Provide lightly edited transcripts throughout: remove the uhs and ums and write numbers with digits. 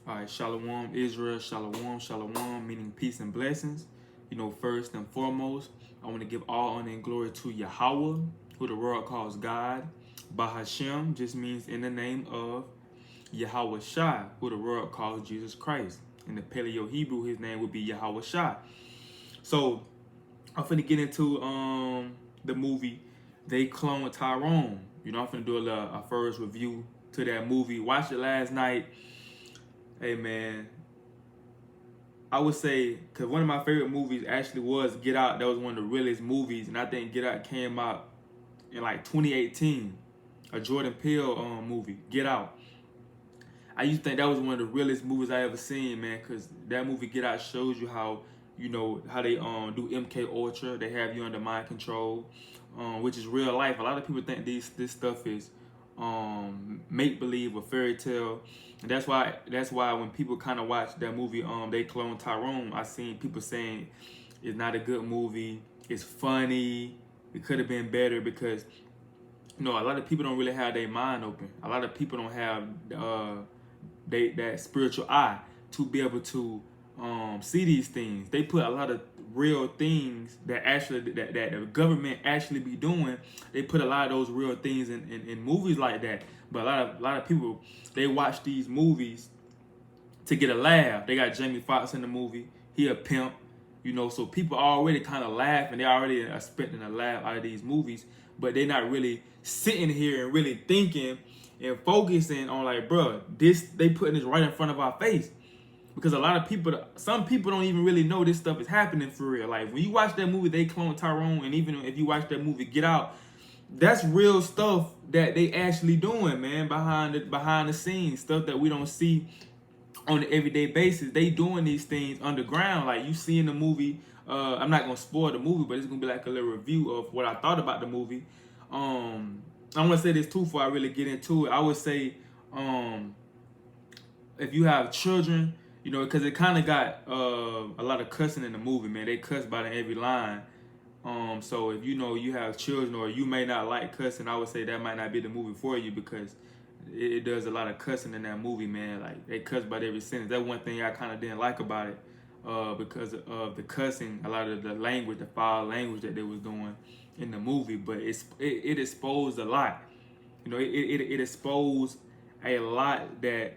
All right, Shalom, Israel, Shalom, Shalom, meaning peace and blessings. First and foremost, I want to give all honor and glory to Yahweh, who the world calls God. Bahashem just means in the name of Yahweh Shai, who the world calls Jesus Christ. In the Paleo Hebrew, his name would be Yahweh Shai. So I'm finna get into the movie They Clone Tyrone. I'm finna do a first review to that movie. Watched it last night. Hey man, I would say, because one of my favorite movies actually was Get Out. That was one of the realest movies, and I think Get Out came out in like 2018. A Jordan Peele movie, Get Out. I used to think that was one of the realest movies I ever seen, man, because that movie Get Out shows you how, how they do MK Ultra. They have you under mind control, which is real life. A lot of people think this stuff is make believe or fairy tale. And that's why when people kind of watch that movie, They Clone Tyrone, I seen people saying it's not a good movie. It's funny. It could have been better because a lot of people don't really have their mind open. A lot of people don't have that spiritual eye to be able to see these things. They put a lot of real things that the government actually be doing. They put a lot of those real things in movies like that. But a lot of people, they watch these movies to get a laugh. They got Jamie Foxx in the movie. He a pimp, so people already kind of laugh and they already are expecting a laugh out of these movies, but they're not really sitting here and really thinking and focusing on like, bro, they putting this right in front of our face. Because a lot of people, some people don't even really know this stuff is happening for real. Like when you watch that movie, They Clone Tyrone, and even if you watch that movie, Get Out, that's real stuff that they actually doing, man, behind the scenes, stuff that we don't see on an everyday basis. They doing these things underground. Like you see in the movie, I'm not gonna spoil the movie, but it's gonna be like a little review of what I thought about the movie. I want to say this too before I really get into it. I would say, if you have children, because it kind of got a lot of cussing in the movie, man. They cuss by every line. So if you have children or you may not like cussing, I would say that might not be the movie for you because it does a lot of cussing in that movie, man. Like they cuss by every sentence. That's one thing I kind of didn't like about it, because of the cussing, a lot of the language, the foul language that they was doing in the movie. But it exposed a lot. It exposed a lot that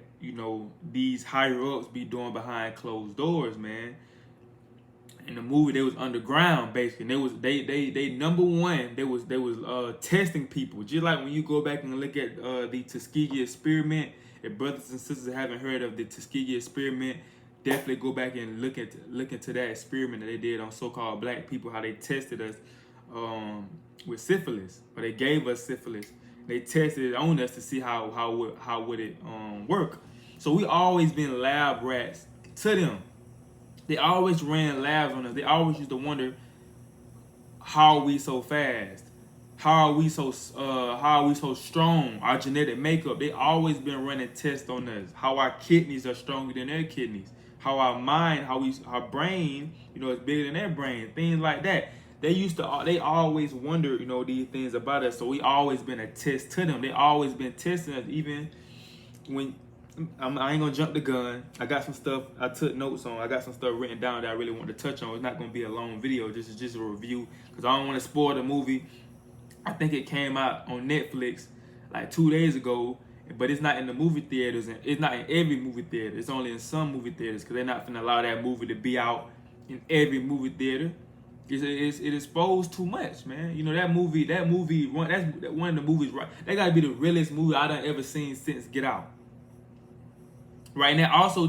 these higher ups be doing behind closed doors, man. In the movie, they was underground basically. And they number one. They was testing people. Just like when you go back and look at the Tuskegee experiment. If brothers and sisters haven't heard of the Tuskegee experiment, definitely go back and look into that experiment that they did on so-called black people. How they tested us with syphilis, or they gave us syphilis. They tested it on us to see how would it work. So we always been lab rats to them. They always ran labs on us. They always used to wonder, how are we so fast? How are we so strong? Our genetic makeup. They always been running tests on us. How our kidneys are stronger than their kidneys. How our mind, our brain, is bigger than their brain. Things like that. They always wonder, these things about us. So we always been a test to them. They always been testing us, even when. I ain't gonna jump the gun. I got some stuff I took notes on. I got some stuff written down that I really want to touch on. It's not gonna be a long video. This is just a review because I don't want to spoil the movie. I think it came out on Netflix like 2 days ago, but it's not in the movie theaters, and it's not in every movie theater. It's only in some movie theaters because they're not gonna allow that movie to be out in every movie theater. It exposed too much, man. That movie. That's one of the movies. Right, that gotta be the realest movie I done ever seen since Get Out. Right, and that also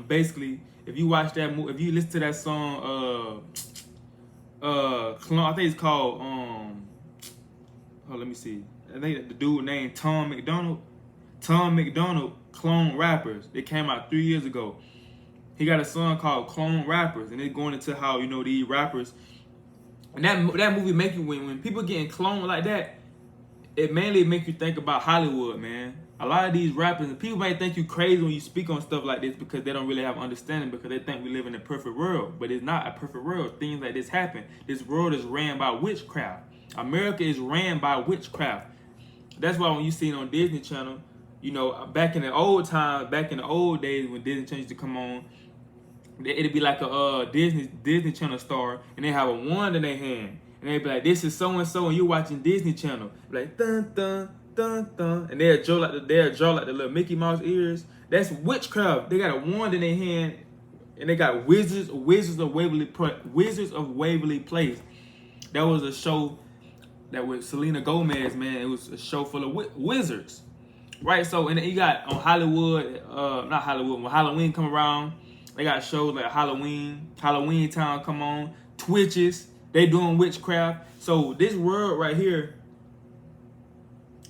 basically, if you watch that movie, if you listen to that song, I think it's called let me see. I think the dude named Tom McDonald, Clone Rappers. It came out 3 years ago. He got a song called Clone Rappers, and it's going into how these rappers, and that movie make you, when people getting cloned like that, it mainly make you think about Hollywood, man. A lot of these rappers, and people might think you crazy when you speak on stuff like this because they don't really have understanding, because they think we live in a perfect world. But it's not a perfect world. Things like this happen. This world is ran by witchcraft. America is ran by witchcraft. That's why when you see it on Disney Channel, You know, back in the old times, back in the old days when Disney Channel used to come on, it'd be like a Disney Channel star, and they have a wand in their hand, and they'd be like, "This is so and so," and you're watching Disney Channel, like dun dun dun dun, and they'll draw like the little Mickey Mouse ears. That's witchcraft. They got a wand in their hand, and they got Wizards of Waverly Place. That was a show that was Selena Gomez, man. It was a show full of wizards, right? So, and then you got on Hollywood, not Hollywood, when Halloween come around, they got shows like Halloween Town come on, Twitches, they doing witchcraft. So this world right here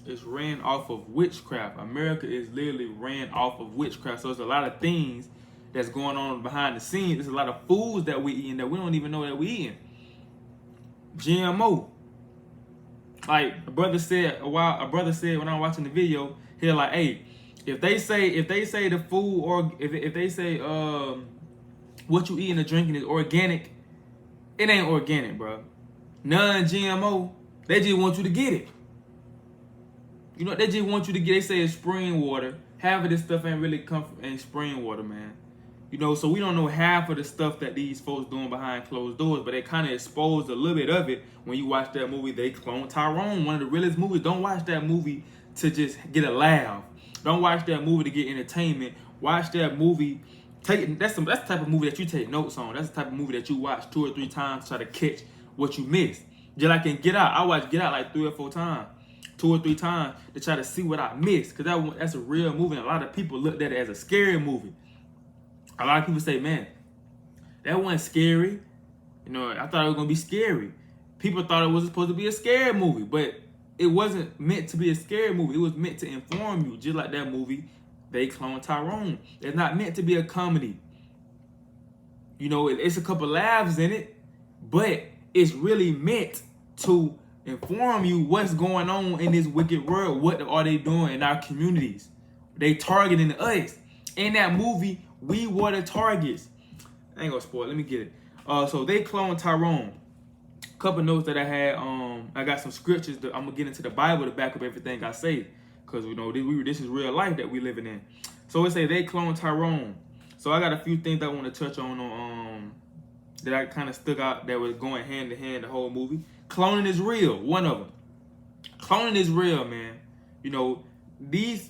is ran off of witchcraft. America is literally ran off of witchcraft. So there's a lot of things that's going on behind the scenes. There's a lot of foods that we eating that we don't even know that we eating. GMO. Like a brother said when I was watching the video, he like, hey, if they say the food, or if they say what you eating or drinking is organic, it ain't organic, bro. Non-GMO, they just want you to get it. You know, they just want you to get. They say it's spring water. Half of this stuff ain't really come from spring water, man. You know, so we don't know half of the stuff that these folks doing behind closed doors, but they kind of exposed a little bit of it when you watch that movie. They cloned Tyrone, one of the realest movies. Don't watch that movie to just get a laugh. Don't watch that movie to get entertainment. Watch that movie. That's the type of movie that you take notes on. That's the type of movie that you watch 2 or 3 times to try to catch what you missed. Just like in Get Out, I watched Get Out like 3 or 4 times. 2 or 3 times to try to see what I missed, because that's a real movie, and a lot of people looked at it as a scary movie. A lot of people say, man, that wasn't scary. You know, I thought it was going to be scary. People thought it was supposed to be a scary movie, but it wasn't meant to be a scary movie. It was meant to inform you, just like that movie, They Cloned Tyrone. It's not meant to be a comedy. You know, it's a couple laughs in it, but it's really meant to inform you what's going on in this wicked world. What are they doing in our communities? They targeting us. In that movie, we were the targets. I ain't gonna spoil it. Let me get it. So They Cloned Tyrone. Couple notes that I had. I got some scriptures that I'm gonna get into the Bible to back up everything I say, because you know this is real life that we living in. So it say They Cloned Tyrone. So I got a few things I want to touch on that I kind of stuck out that was going hand in hand the whole movie. Cloning is real. One of them. Cloning is real, man. You know, you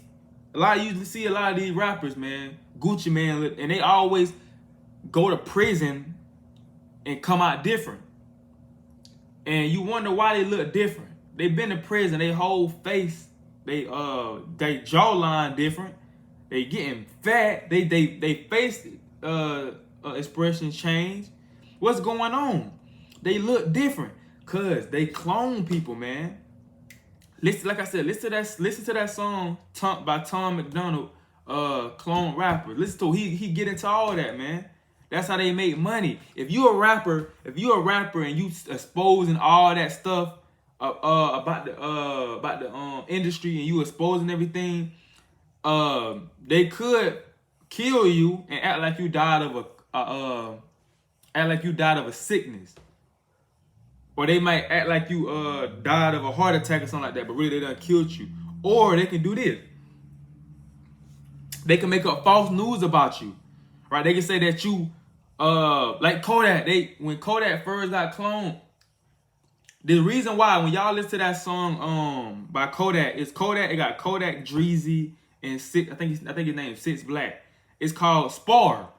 see a lot of these rappers, man, Gucci Man, and they always go to prison and come out different. And you wonder why they look different. They've been to prison, they whole face, they jawline different. They getting fat. They face expressions change. What's going on? They look different. Cause they clone people, man. Listen, like I said, listen to that song by Tom McDonald, Clone Rapper. Listen to he get into all that, man. That's how they make money. If you a rapper and you exposing all that stuff about the industry, and you exposing everything, they could kill you and act like you died of a sickness. Or they might act like you died of a heart attack or something like that, but really they done killed you. Or they can do this. They can make up false news about you. Right? They can say that you like Kodak, when Kodak first got cloned, the reason why when y'all listen to that song by Kodak, it got Kodak, Dreezy, and Six, I think his name is Six Black. It's called Spar.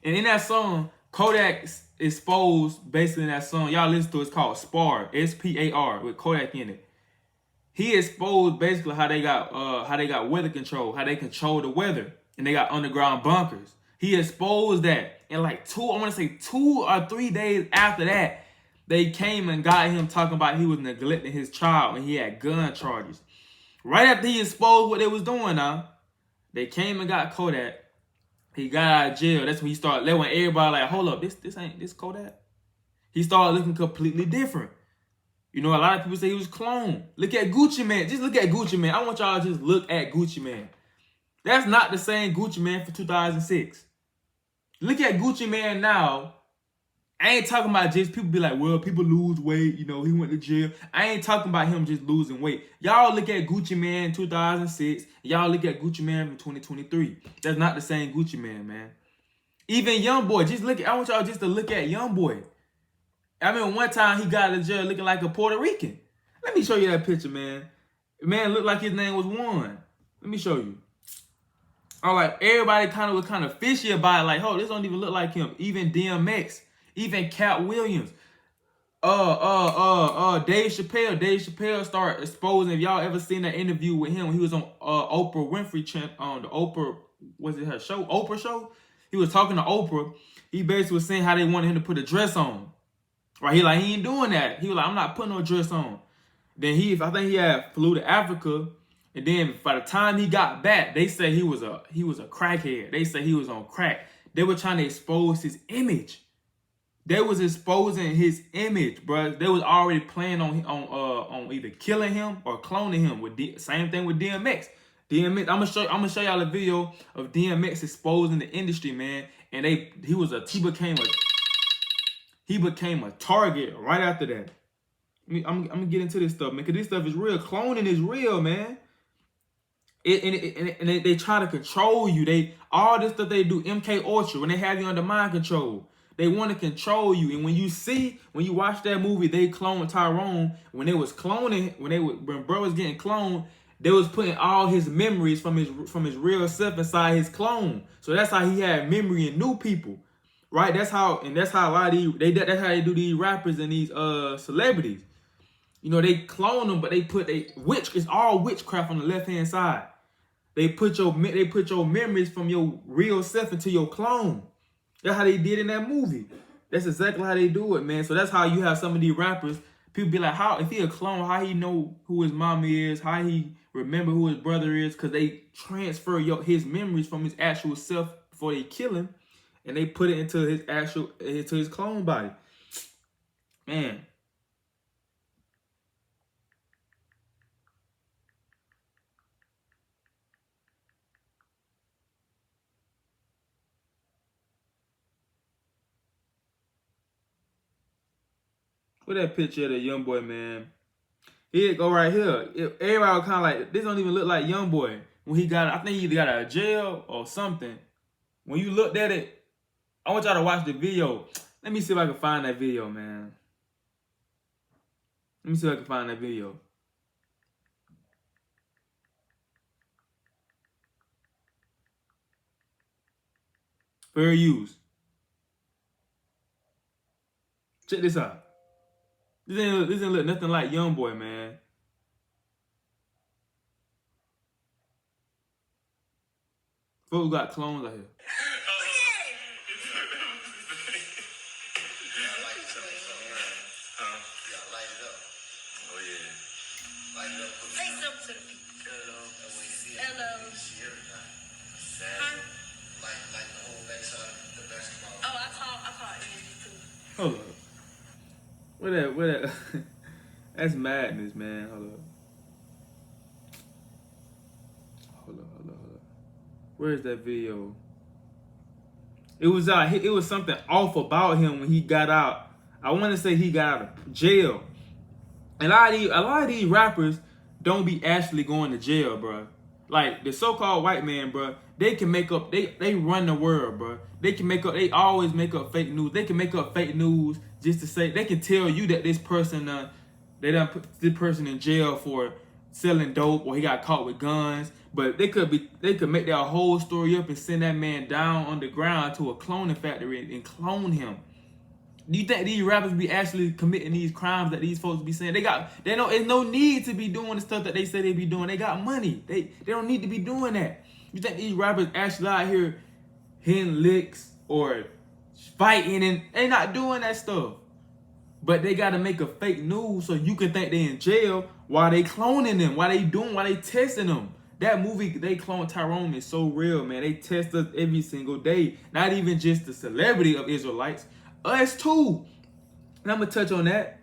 And in that song, Kodak exposed, basically in that song, y'all listen to it, it's called Spar, S-P-A-R, with Kodak in it. He exposed basically how they got weather control, how they control the weather, and they got underground bunkers. He exposed that. And like 2 or 3 days after that, they came and got him talking about he was neglecting his child and he had gun charges. Right after he exposed what they was doing now, they came and got Kodak. He got out of jail. That's when he started letting everybody like, hold up, this ain't this Kodak. He started looking completely different. You know, a lot of people say he was cloned. Look at Gucci Man. Just look at Gucci Man. I want y'all to just look at Gucci Man. That's not the same Gucci Man for 2006. Look at Gucci Man now I ain't talking about just people be like, well, people lose weight, you know, he went to jail. I ain't talking about him just losing weight. Y'all look at Gucci Man in 2006. Y'all look at Gucci Man in 2023. That's not the same Gucci Man, man. Even YoungBoy, just look at, I want y'all just to look at YoungBoy. I mean, one time he got out of jail looking like a Puerto Rican. Let me show you that picture, man. Man looked like his name was Juan. Let me show you. All right, everybody was kind of fishy about it. Like, oh, this don't even look like him. Even DMX, even Cat Williams, Dave Chappelle. Dave Chappelle started exposing. If y'all ever seen that interview with him when he was on Oprah Winfrey on the Oprah, was it her show? Oprah show. He was talking to Oprah. He basically was saying how they wanted him to put a dress on. Right? He ain't doing that. He was like, I'm not putting no dress on. Then I think he had flew to Africa, and then by the time he got back, they said he was a crackhead. They said he was on crack. They were trying to expose his image. They was exposing his image, bro. They was already planning on either killing him or cloning him. Same thing with DMX. DMX, I'm gonna show y'all a video of DMX exposing the industry, man. And he became a target right after that. I'm gonna get into this stuff, man, because this stuff is real. Cloning is real, man. And they try to control you. All this stuff they do, MK Ultra, when they have you under mind control, they want to control you. And when you watch that movie, they cloned Tyrone. When bro was getting cloned, they was putting all his memories from his real self inside his clone. So that's how he had memory and knew people, right? That's how a lot of that's how they do these rappers and these celebrities. You know, they clone them, but it's all witchcraft on the left hand side. They put your memories from your real self into your clone. That's how they did in that movie. That's exactly how they do it, man. So that's how you have some of these rappers. People be like, how if he a clone, how he know who his mommy is, how he remember who his brother is, because they transfer his memories from his actual self before they kill him, and they put it into his clone body. Man. Look at that picture of the young boy, man. Here go right here. Everybody was kind of like, this don't even look like young boy. When I think he either got out of jail or something. When you looked at it, I want y'all to watch the video. Let me see if I can find that video, man. Let me see if I can find that video. Fair use. Check this out. This ain't look nothing like young boy, man. Folks got clones out here. Hold up. Where that? That's madness, man. Hold up. Where's that video? It was something off about him when he got out. I want to say he got out of jail. And a lot of these rappers don't be actually going to jail, bro. Like the so-called white man, bro. They can make up. They run the world, bro. They always make up fake news. They can make up fake news just to say. They can tell you that this person, they done put this person in jail for selling dope or he got caught with guns. But they could make their whole story up and send that man down underground to a cloning factory and clone him. Do you think these rappers be actually committing these crimes that these folks be saying? There's no need to be doing the stuff that they say they be doing. They got money. They don't need to be doing that. You think these rappers actually out here hitting licks or fighting and they not doing that stuff? But they got to make a fake news so you can think they in jail while they cloning them, while they testing them. That movie, they clone Tyrone, is so real, man. They test us every single day. Not even just the celebrity of Israelites. Us too. And I'm going to touch on that.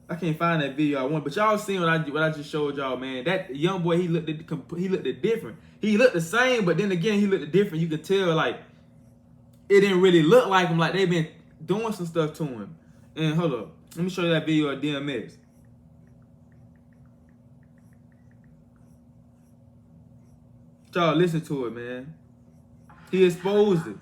I can't find that video I want, but y'all seen what I just showed y'all, man. That young boy, he looked different. He looked the same, but then again, he looked different. You could tell, like, it didn't really look like him. Like, doing some stuff to him. And hold up, let me show you that video of DMX. Y'all listen to it, man. He exposed it.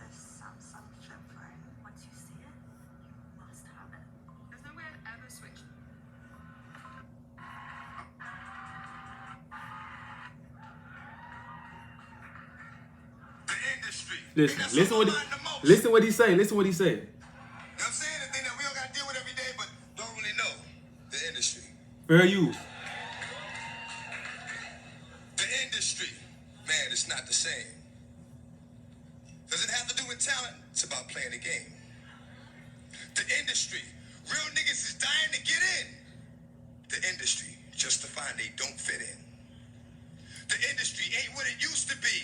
Listen what he say. Listen what he say. You know what I'm saying? The thing that we all got to deal with every day, but don't really know. The industry. Fair use. The industry. Man, it's not the same. Does it have to do with talent? It's about playing the game. The industry. Real niggas is dying to get in. The industry. Just to find they don't fit in. The industry ain't what it used to be.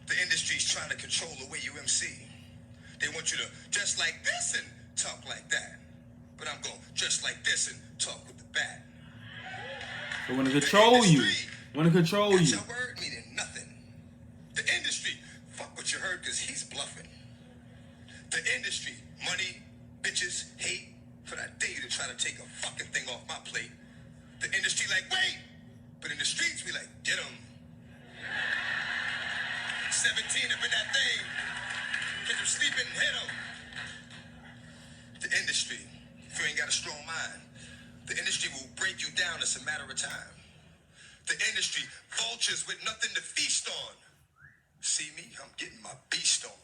The industry's trying to control the way you MC. They want you to dress like this and talk like that. But I'm going to dress like this and talk with the bat. They want to control you. Want to control you. Your word meaning nothing. The industry, fuck what you heard because he's bluffing. The industry, money, bitches, hate. For I dare you to try to take a fucking thing off my plate. The industry like, wait. But in the streets, we like, get him. 17 up in that thing. Get him sleeping and hit him. The industry, if you ain't got a strong mind, the industry will break you down. It's a matter of time. The industry, vultures with nothing to feast on. See me? I'm getting my beast on.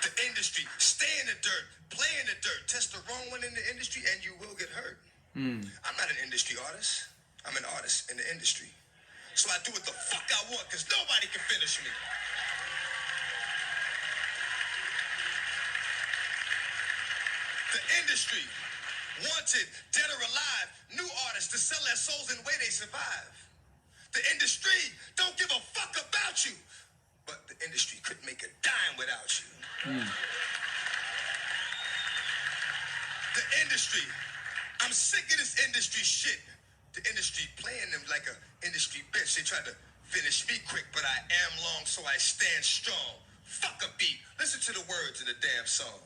The industry, stay in the dirt, play in the dirt. Test the wrong one in the industry and you will get hurt. I'm not an industry artist. I'm an artist in the industry. So I do what the fuck I want because nobody can finish me. The industry, wanted, dead or alive, new artists to sell their souls in the way they survive. The industry don't give a fuck about you, but the industry couldn't make a dime without you. The industry, I'm sick of this industry shit. The industry playing them like a industry bitch. They tried to finish me quick, but I am long, so I stand strong. Fuck a beat. Listen to the words in the damn song.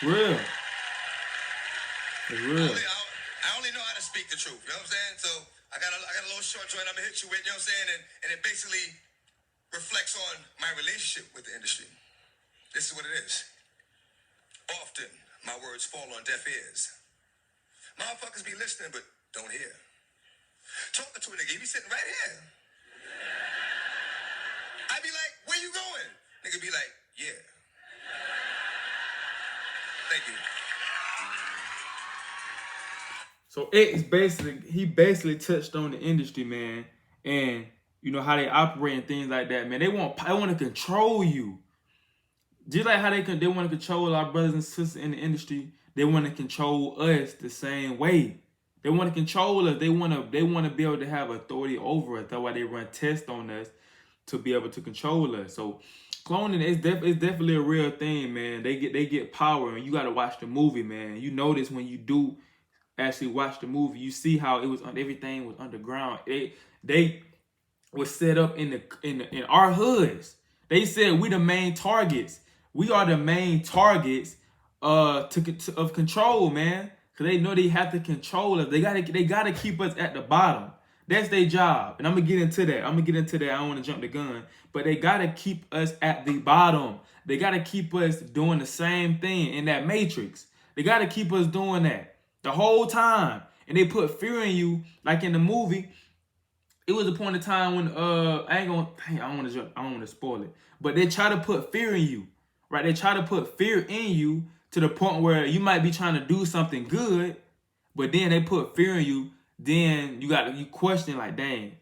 Real. It's real. I only know how to speak the truth. You know what I'm saying? So I got a little short joint I'm gonna hit you with. You know what I'm saying? And it basically reflects on my relationship with the industry. This is what it is. Often my words fall on deaf ears. Motherfuckers be listening but don't hear. Talking to a nigga, he be sitting right here. I be like, where you going? Nigga be like, yeah. Thank you. So he basically touched on the industry, man, and you know how they operate and things like that, man. They want to control you. Just like how they want to control our brothers and sisters in the industry, they want to control us the same way. They want to control us. They want to be able to have authority over us. That's why they run tests on us to be able to control us. So cloning is definitely a real thing, man. They get power, and you got to watch the movie, man. You notice when you do actually watch the movie, you see how it was everything was underground. They was set up in our hoods. They said we the main targets. We are the main targets of control, man. Cause they know they have to control us. They gotta keep us at the bottom. That's their job. And I'm gonna get into that. I don't want to jump the gun. But they gotta keep us at the bottom. They gotta keep us doing the same thing in that matrix. They gotta keep us doing that the whole time. And they put fear in you, like in the movie. It was a point in time when I don't want to spoil it. But they try to put fear in you. Right? They try to put fear in you to the point where you might be trying to do something good, but then they put fear in you. Then you question like, dang,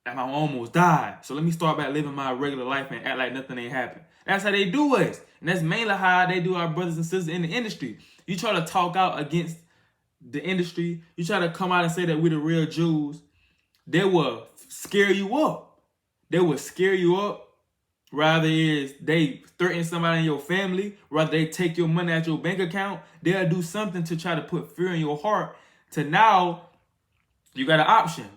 I almost died. So let me start back living my regular life and act like nothing ain't happened. That's how they do us. And that's mainly how they do our brothers and sisters in the industry. You try to talk out against the industry. You try to come out and say that we're the real Jews. They will scare you up. They will scare you up. Rather is they threaten somebody in your family, rather they take your money out your bank account, they'll do something to try to put fear in your heart. To now, you got an option,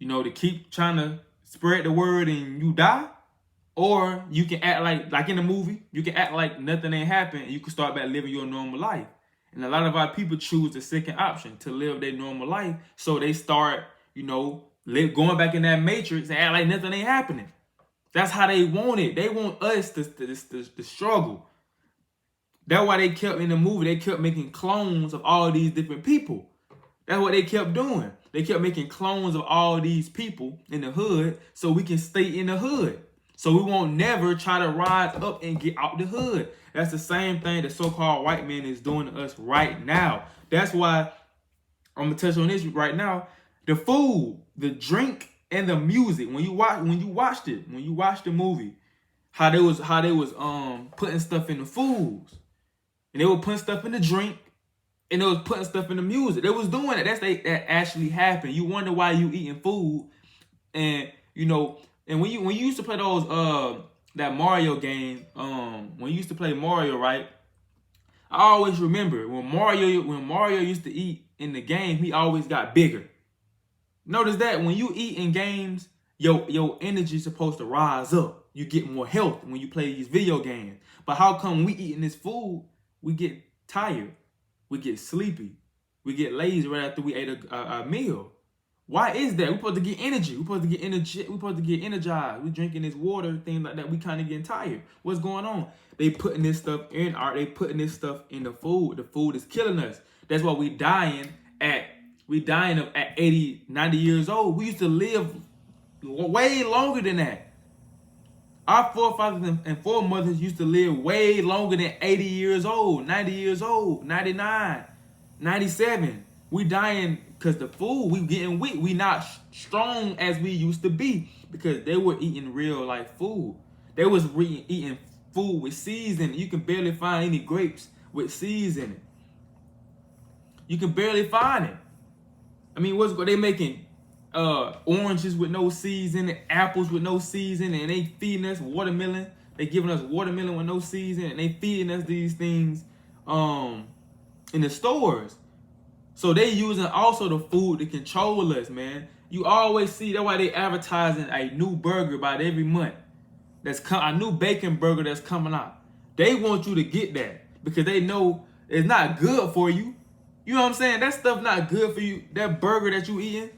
to keep trying to spread the word and you die, Or you can act like in the movie, you can act like nothing ain't happened and you can start back living your normal life. And a lot of our people choose the second option, to live their normal life. So they start, going back in that matrix and act like nothing ain't happening. That's how they want it. They want us to struggle. That's why they kept in the movie, they kept making clones of all these different people. That's what they kept doing. They kept making clones of all these people in the hood so we can stay in the hood. So we won't never try to rise up and get out the hood. That's the same thing the so-called white man is doing to us right now. That's why I'm gonna touch on this right now. The food, the drink, and the music. When you watch the movie, how they was putting stuff in the foods, and they were putting stuff in the drink, and they was putting stuff in the music. They was doing it. That actually happened. You wonder why you eating food, and and when you used to play those that Mario game, when you used to play Mario, right? I always remember when Mario used to eat in the game, he always got bigger. Notice that when you eat in games, your energy is supposed to rise up. You get more health when you play these video games. But how come we eating this food, we get tired, we get sleepy, we get lazy right after we ate a meal? Why is that? We're supposed to get energy. We're supposed to get energy. We're supposed to get energized. We're drinking this water, things like that. We kind of getting tired. What's going on? They putting this stuff in they putting this stuff in the food. The food is killing us. That's why we dying at 80, 90 years old. We used to live way longer than that. Our forefathers and foremothers used to live way longer than 80 years old, 90 years old, 99, 97. We dying because the food, we getting weak. We not strong as we used to be because they were eating real life food. They was eating food with seeds in it. You can barely find any grapes with seeds in it. You can barely find it. I mean, they making oranges with no seeds in it, apples with no seeds in it, and they feeding us watermelon. They giving us watermelon with no seeds in it, and they feeding us these things in the stores. So they using also the food to control us, man. You always see, that's why they advertising a new burger about every month. A new bacon burger that's coming out. They want you to get that because they know it's not good for you. You know what I'm saying? That stuff not good for you. That burger that you eating,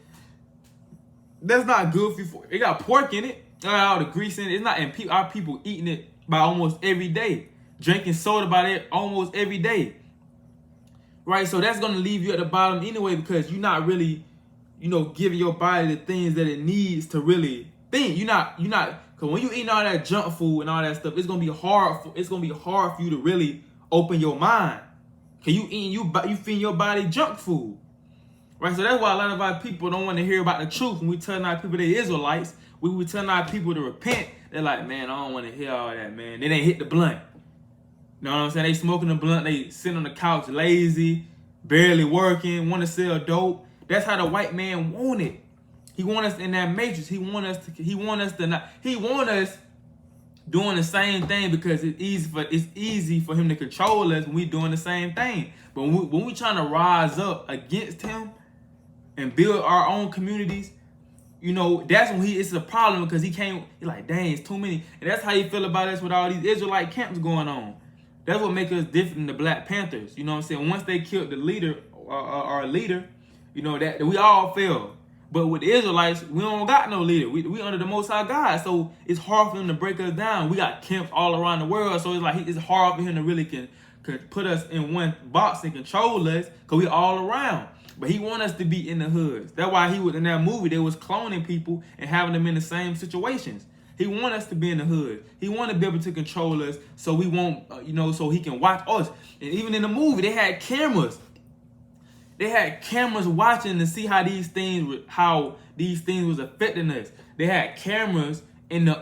that's not good for you. It got pork in it. It got all the grease in it. It's not, and our people eating it by almost every day. Drinking soda by it almost every day. Right, so that's gonna leave you at the bottom anyway because you're not really, giving your body the things that it needs to really think. You're not, because when you eating all that junk food and all that stuff, it's gonna be hard for you to really open your mind. Cause you feeding your body junk food, right? So that's why a lot of our people don't want to hear about the truth. When we telling our people they Israelites, we telling our people to repent. They're like, man, I don't want to hear all that, man. They didn't hit the blunt. You know what I'm saying? They smoking the blunt, they sitting on the couch lazy, barely working, want to sell dope. That's how the white man want it. He want us in that matrix. He want us doing the same thing because it's easy for him to control us when we doing the same thing. But when we trying to rise up against him and build our own communities, that's when it's a problem because he's like, dang, it's too many. And that's how you feel about us with all these Israelite camps going on. That's what makes us different than the Black Panthers. You know what I'm saying? Once they killed the leader, our leader, that we all fell. But with the Israelites, we don't got no leader. We under the Most High God. So it's hard for them to break us down. We got camps all around the world. So it's like it's hard for him to really can put us in one box and control us because we all around. But he want us to be in the hoods. That's why he was in that movie. They was cloning people and having them in the same situations. He want us to be in the hood. He want to be able to control us so we won't, so he can watch us. And even in the movie, they had cameras. They had cameras watching to see how these things was affecting us. They had cameras in the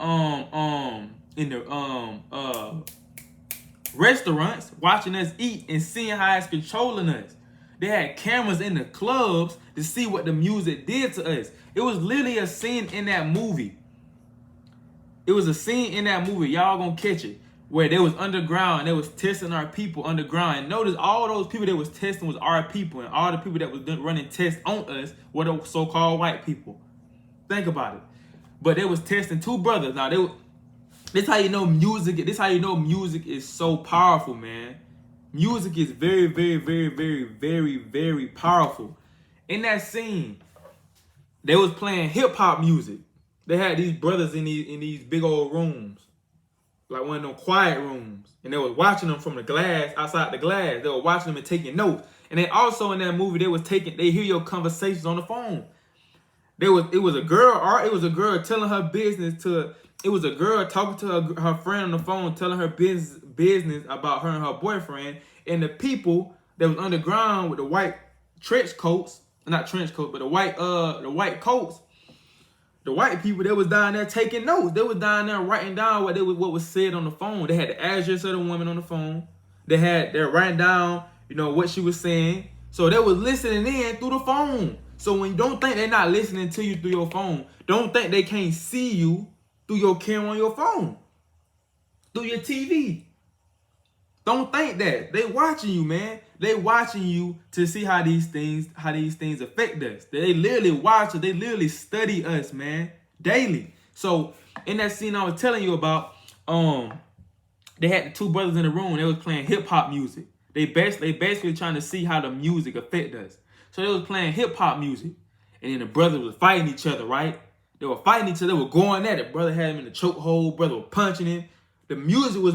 restaurants watching us eat and seeing how it's controlling us. They had cameras in the clubs to see what the music did to us. It was literally a scene in that movie. It was a scene in that movie, y'all gonna catch it, where they was underground and they was testing our people underground. And notice all those people that was testing was our people, and all the people that was running tests on us were the so-called white people. Think about it. But they was testing two brothers. Now This how you know music. This how you know music is so powerful, man. Music is very, very, very, very, very, very powerful. In that scene, they was playing hip hop music. They had these brothers in these big old rooms, like one of them quiet rooms, and they was watching them from the glass, outside the glass. They were watching them and taking notes. And then also in that movie, they hear your conversations on the phone. It was a girl telling her business to. It was a girl talking to her friend on the phone, telling her business about her and her boyfriend, and the people that was underground with the white trench coats, not trench coats, but the white coats. The white people that was down there taking notes. They was down there writing down what was said on the phone. They had the address of the woman on the phone. They're writing down, what she was saying. So they was listening in through the phone. So when you don't think they're not listening to you through your phone, don't think they can't see you through your camera on your phone, through your TV. Don't think that. They watching you, man. They watching you to see how these things affect us. They literally watch us. They literally study us, man, daily. So in that scene I was telling you about, they had the two brothers in the room. They was playing hip hop music. They basically trying to see how the music affect us. So they was playing hip hop music, and then the brothers was fighting each other, right? They were fighting each other. They were going at it. Brother had him in the chokehold. Brother was punching him. The music was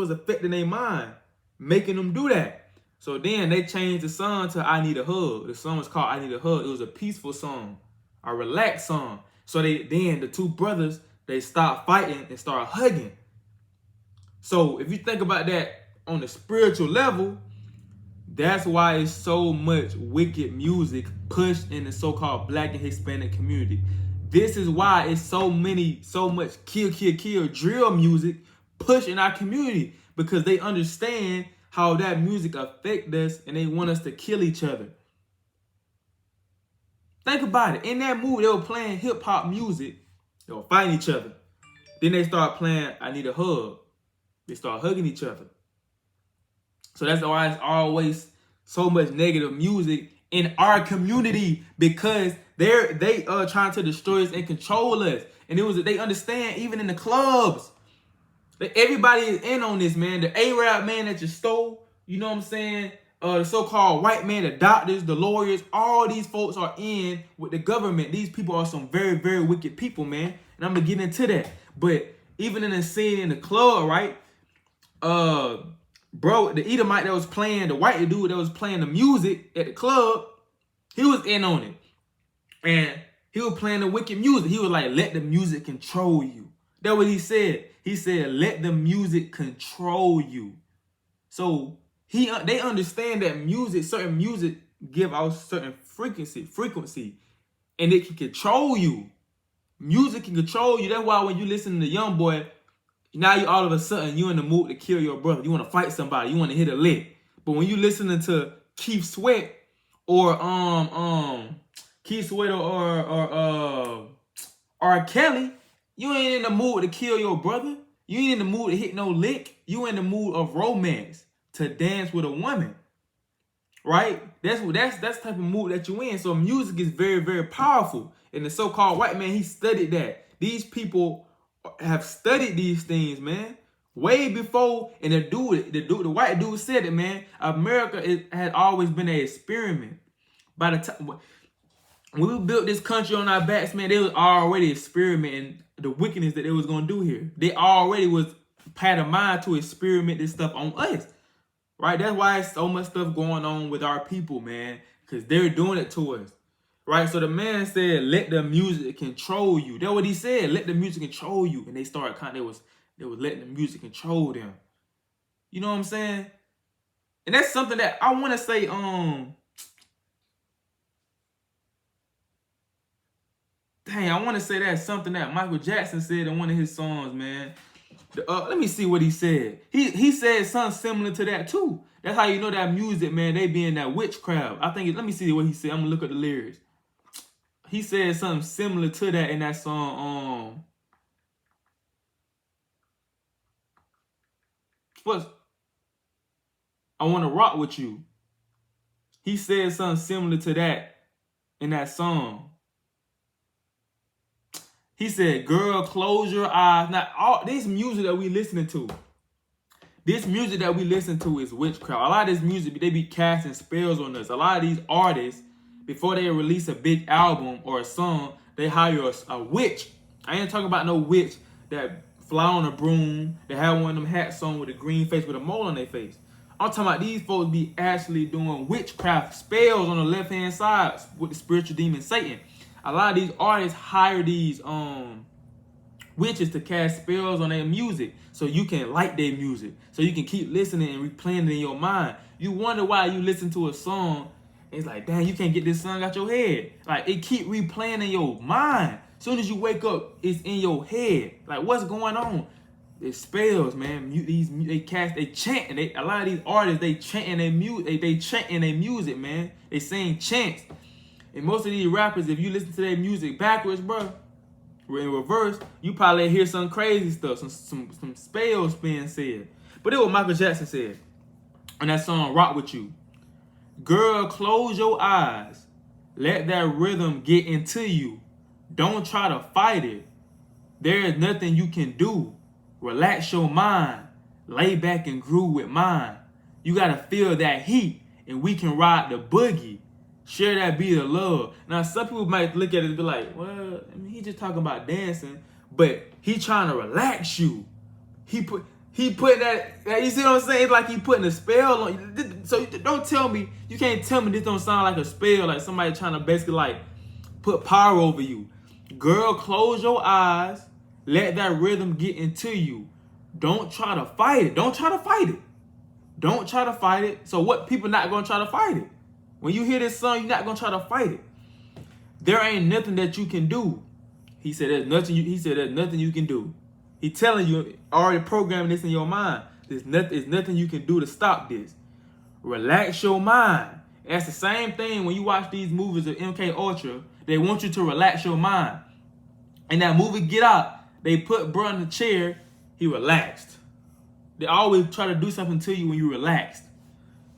affecting their mind, making them do that. So then they changed the song to I Need a Hug. The song was called I Need a Hug. It was a peaceful song, a relaxed song. So the two brothers, they stopped fighting and started hugging. So if you think about that on the spiritual level, that's why it's so much wicked music pushed in the so-called Black and Hispanic community. This is why it's so much kill drill music pushed in our community, because they understand how that music affect us and they want us to kill each other. Think about it. In that movie, they were playing hip hop music. They were fighting each other. Then they start playing I Need a Hug. They start hugging each other. So that's why it's always so much negative music in our community, because they are trying to destroy us and control us. And they understand even in the clubs. Everybody is in on this, man. The Arab man that you stole, you know what I'm saying? The so-called white man, the doctors, the lawyers, all these folks are in with the government. These people are some very, very wicked people, man. And I'm going to get into that. But even in the scene in the club, right? Bro, the Edomite that was playing, the white dude that was playing the music at the club, he was in on it. And he was playing the wicked music. He was like, let the music control you. That's what he said. He said, let the music control you. So they understand that certain music give out certain frequency, and it can control you. Music can control you. That's why when you listen to Young Boy, now you all of a sudden you in the mood to kill your brother. You want to fight somebody. You want to hit a lick. But when you listening to Keith Sweat or Keith Sweat or R. Kelly, you ain't in the mood to kill your brother. You ain't in the mood to hit no lick. You in the mood of romance, to dance with a woman, right? That's the type of mood that you in. So music is very, very powerful. And the so-called white man, he studied that. These people have studied these things, man, way before. And the white dude said it, man. America had always been an experiment. By the time when we built this country on our backs, man, they was already experimenting the wickedness that they was gonna do here. They already was had a mind to experiment this stuff on us, right? That's why it's so much stuff going on with our people, man, because they're doing it to us, right? So the man said, "Let the music control you." That's what he said. Let the music control you, and they started they was letting the music control them. You know what I'm saying? And that's something that I want to say. I want to say that's something that Michael Jackson said in one of his songs, man. Let me see what he said. He said something similar to that too. That's how you know that music, man, they be in that witchcraft. Let me see what he said. I'm gonna look at the lyrics. He said something similar to that in that song. First, I want to rock with you. He said something similar to that in that song. He said, girl, close your eyes. Now, all this music that we listening to, is witchcraft. A lot of this music, they be casting spells on us. A lot of these artists, before they release a big album or a song, they hire a witch. I ain't talking about no witch that fly on a broom, that have one of them hats on with a green face with a mole on their face. I'm talking about these folks be actually doing witchcraft spells on the left-hand side with the spiritual demon Satan. A lot of these artists hire these witches to cast spells on their music so you can like their music, so you can keep listening and replaying it in your mind. You wonder why you listen to a song and it's like, damn, you can't get this song out your head. Like, it keep replaying in your mind. As soon as you wake up, it's in your head. Like, what's going on? It's spells, man. They chant, and a lot of these artists, they chanting their music. They chanting their music, man. They saying chants. And most of these rappers, if you listen to their music backwards, bro, in reverse, you probably hear some crazy stuff, some spells being said. But it was Michael Jackson said on that song "Rock With You." Girl, close your eyes. Let that rhythm get into you. Don't try to fight it. There is nothing you can do. Relax your mind. Lay back and groove with mine. You gotta feel that heat, and we can ride the boogie. Share that beat of love. Now, some people might look at it and be like, well, I mean, he just talking about dancing, but he trying to relax you. He put that, you see what I'm saying? It's like he putting a spell on you. So don't tell me, you can't tell me this don't sound like a spell, like somebody trying to basically like put power over you. Girl, close your eyes. Let that rhythm get into you. Don't try to fight it. Don't try to fight it. Don't try to fight it. So what, people not going to try to fight it? When you hear this song, you're not going to try to fight it. There ain't nothing that you can do. He said there's nothing you can do. He telling you, already programming this in your mind. There's nothing you can do to stop this. Relax your mind. That's the same thing when you watch these movies of MK Ultra. They want you to relax your mind. In that movie Get Out, they put bro in the chair. He relaxed. They always try to do something to you when you relaxed.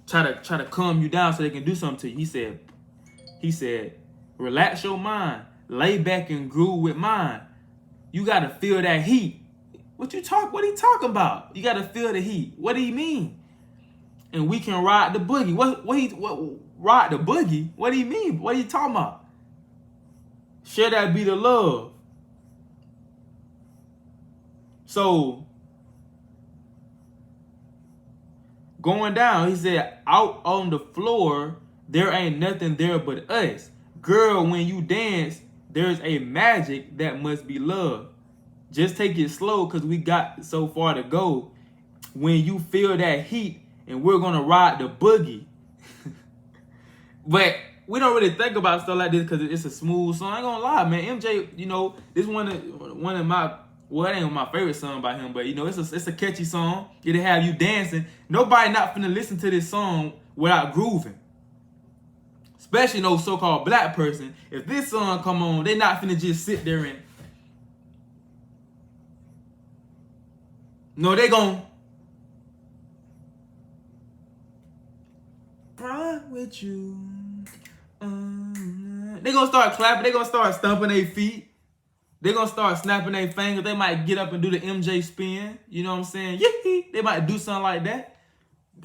Try to calm you down so they can do something to you. He said, relax your mind. Lay back and groove with mine. You gotta feel that heat. What he talking about? You gotta feel the heat. What do he mean? And we can ride the boogie. What ride the boogie? What do you mean? What are you talking about? Share that beat of love. So, going down, he said, out on the floor, there ain't nothing there but us. Girl, when you dance, there's a magic that must be love. Just take it slow because we got so far to go. When you feel that heat, and we're going to ride the boogie. But we don't really think about stuff like this because it's a smooth song. I ain't going to lie, man. MJ, this one of my, well, it ain't my favorite song by him, but, it's a catchy song. It'll have you dancing. Nobody not finna listen to this song without grooving. Especially no so-called black person. If this song come on, they not finna just sit there and... No, they gon' ride with you. They gonna start clapping. They gonna start stomping their feet. They gonna start snapping their fingers. They might get up and do the MJ spin. You know what I'm saying? Yee-hee. They might do something like that.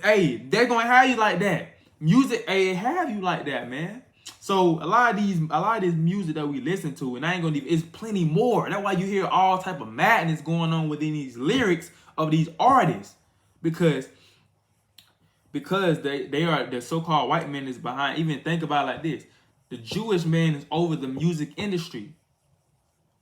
Hey, they're gonna have you like that. Music, hey, have you like that, man. So a lot of this music that we listen to, and I ain't gonna leave, it's plenty more. That's why you hear all type of madness going on within these lyrics of these artists, because they are the so-called white man is behind. Even think about it like this: the Jewish man is over the music industry,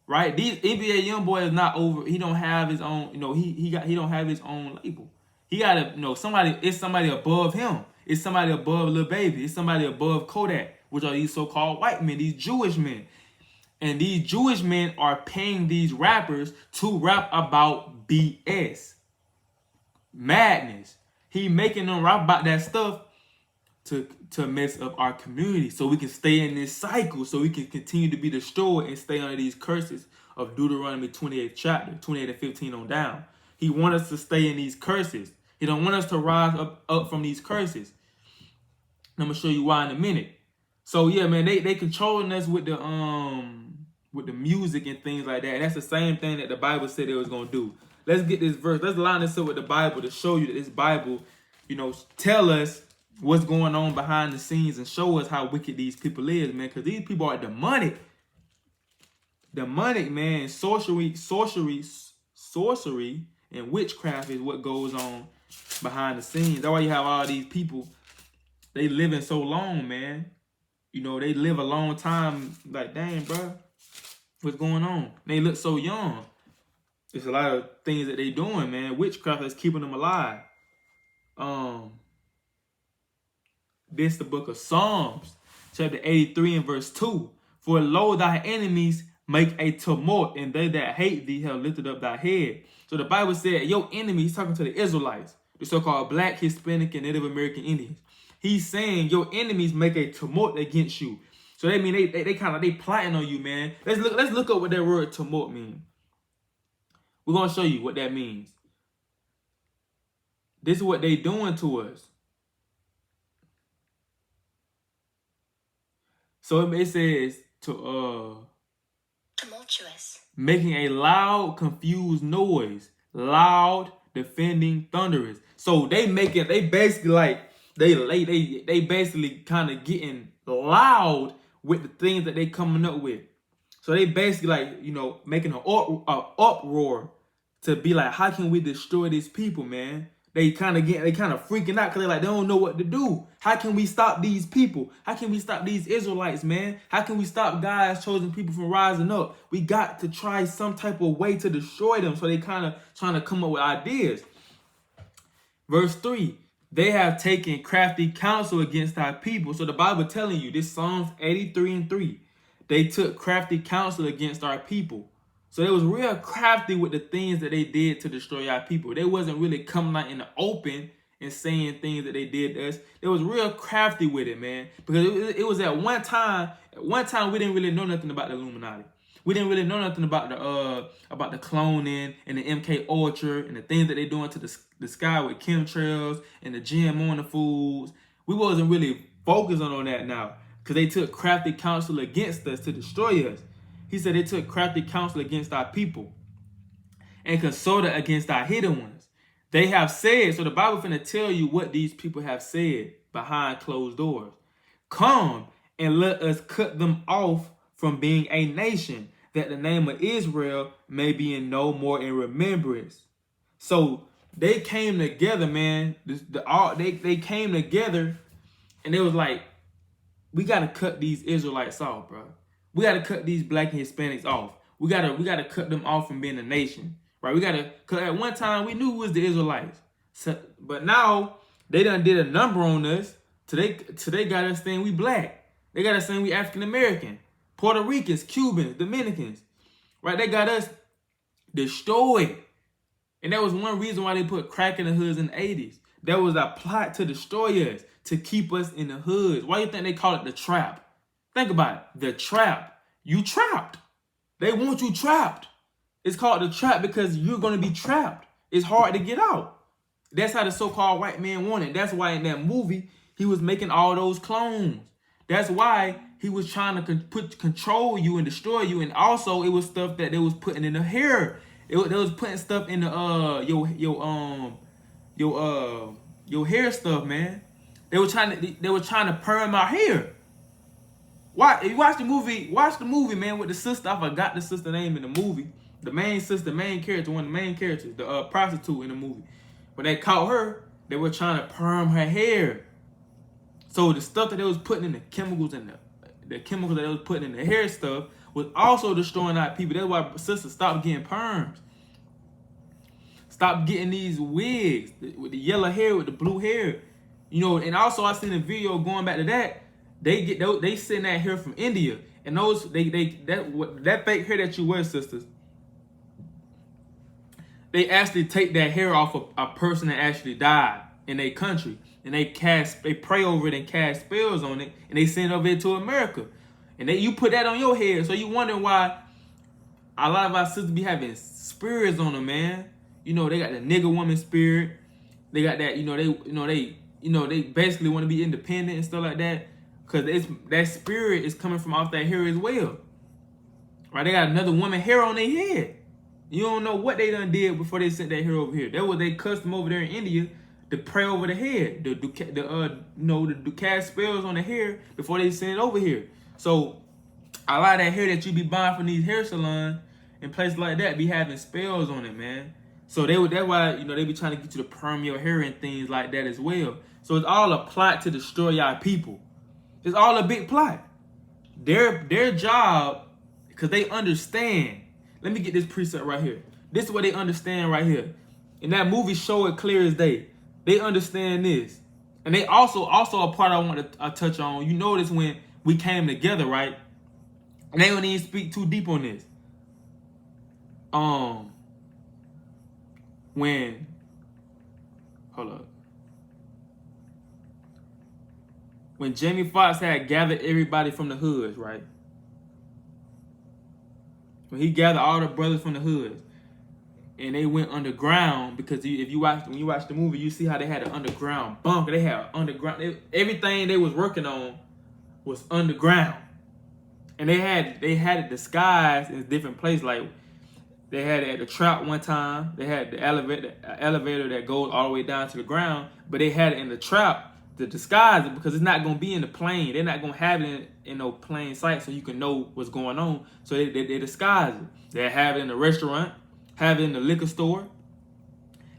right? These NBA YoungBoy is not over. He don't have his own. He don't have his own label. He got to somebody. It's somebody above him. It's somebody above Lil Baby. It's somebody above Kodak, which are these so-called white men, these Jewish men. And these Jewish men are paying these rappers to rap about BS. Madness. He making them rap about that stuff to mess up our community so we can stay in this cycle, so we can continue to be destroyed and stay under these curses of Deuteronomy 28th chapter, 28 and 15 on down. He wants us to stay in these curses. He don't want us to rise up from these curses. I'm going to show you why in a minute. So, yeah, man, they controlling us with the with the music and things like that. And that's the same thing that the Bible said it was going to do. Let's get this verse. Let's line this up with the Bible to show you that this Bible, tell us what's going on behind the scenes and show us how wicked these people is, man. Because these people are demonic. Demonic, man. Sorcery, and witchcraft is what goes on behind the scenes. That's why you have all these people. They living so long, man. They live a long time. Like, dang, bro, what's going on? They look so young. There's a lot of things that they doing, man. Witchcraft is keeping them alive. This the book of Psalms, chapter 83 and verse 2. For lo, thy enemies make a tumult, and they that hate thee have lifted up thy head. So the Bible said, your enemy, he's talking to the Israelites, the so-called Black, Hispanic, and Native American Indians. He's saying your enemies make a tumult against you. So they mean they kind of plotting on you, man. Let's look up what that word tumult means. We're gonna show you what that means. This is what they doing to us. So it says tumultuous. Making a loud, confused noise. Loud, defending, thunderous. So they basically kind of getting loud with the things that they coming up with. So they basically making an uproar to be like, how can we destroy these people, man? They kind of freaking out because they don't know what to do. How can we stop these people? How can we stop these Israelites, man? How can we stop God's chosen people from rising up? We got to try some type of way to destroy them. So they kind of trying to come up with ideas. Verse 3, they have taken crafty counsel against our people. So the Bible telling you, this Psalms 83 and 3, they took crafty counsel against our people. So they was real crafty with the things that they did to destroy our people. They wasn't really coming out in the open and saying things that they did to us. They was real crafty with it, man. Because it was at one time we didn't really know nothing about the Illuminati. We didn't really know nothing about the cloning and the MK Ultra and the things that they doing to the sky with chemtrails and the GMO on the foods. We wasn't really focused on that now because they took crafty counsel against us to destroy us. He said they took crafty counsel against our people and consulted against our hidden ones. They have said, so the Bible finna tell you what these people have said behind closed doors. Come and let us cut them off from being a nation, that the name of Israel may be in no more in remembrance. So they came together, man. They came together and they was like, we got to cut these Israelites off, bro. We got to cut these Black and Hispanics off. We got to cut them off from being a nation, right? Because at one time we knew it was the Israelites. So, but now they done did a number on us. Today got us saying we Black. They got us saying we African American, Puerto Ricans, Cubans, Dominicans, right? They got us destroyed. And that was one reason why they put crack in the hoods in the 80s. That was a plot to destroy us, to keep us in the hoods. Why do you think they call it the trap? Think about it. The trap. You trapped. They want you trapped. It's called the trap because you're going to be trapped. It's hard to get out. That's how the so-called white man wanted. That's why in that movie, he was making all those clones. That's why he was trying to control you and destroy you. And also, it was stuff that they was putting in the hair. They was putting stuff in the your hair stuff, man. They were trying to perm our hair. Why? If you watch the movie, man, with the sister. I forgot the sister name in the movie. The main sister, main character, one of the main characters, the prostitute in the movie. When they caught her, they were trying to perm her hair. So the stuff that they was putting in the chemicals and the chemicals that they was putting in the hair stuff was also destroying our people. That's why sisters stopped getting perms. Stop getting these wigs with the yellow hair, with the blue hair. And also I seen a video going back to that. They send that hair from India, and that fake hair that you wear, sisters, they actually take that hair off of a person that actually died in their country, and they pray over it and cast spells on it, and they send it over to America, and you put that on your head. So you wonder why a lot of our sisters be having spirits on them, man. They got the nigger woman spirit. They got that. They basically want to be independent and stuff like that. Because that spirit is coming from off that hair as well. Right? They got another woman hair on their head. You don't know what they done did before they sent that hair over here. That was they custom over there in India to pray over the head, the cast spells on the hair before they send it over here. So a lot of that hair that you be buying from these hair salons and places like that be having spells on it, man. So that's why they be trying to get you to perm your hair and things like that as well. So it's all a plot to destroy y'all people. It's all a big plot. Their job, because they understand. Let me get this precept right here. This is what they understand right here. And that movie show it clear as day. They understand this. And they also a part I want to touch on. You notice when we came together, right? And they don't even speak too deep on this. When Jamie Foxx had gathered everybody from the hoods, right? When he gathered all the brothers from the hoods, and they went underground, because when you watch the movie, you see how they had an underground bunker. They had underground. Everything they was working on was underground, and they had it disguised in different places. Like they had it at the trap one time. They had the elevator that goes all the way down to the ground, but they had it in the trap to disguise it, because it's not gonna be in the plane. They're not gonna have it in no plain sight, so you can know what's going on. So they disguise it. They have it in the restaurant, have it in the liquor store,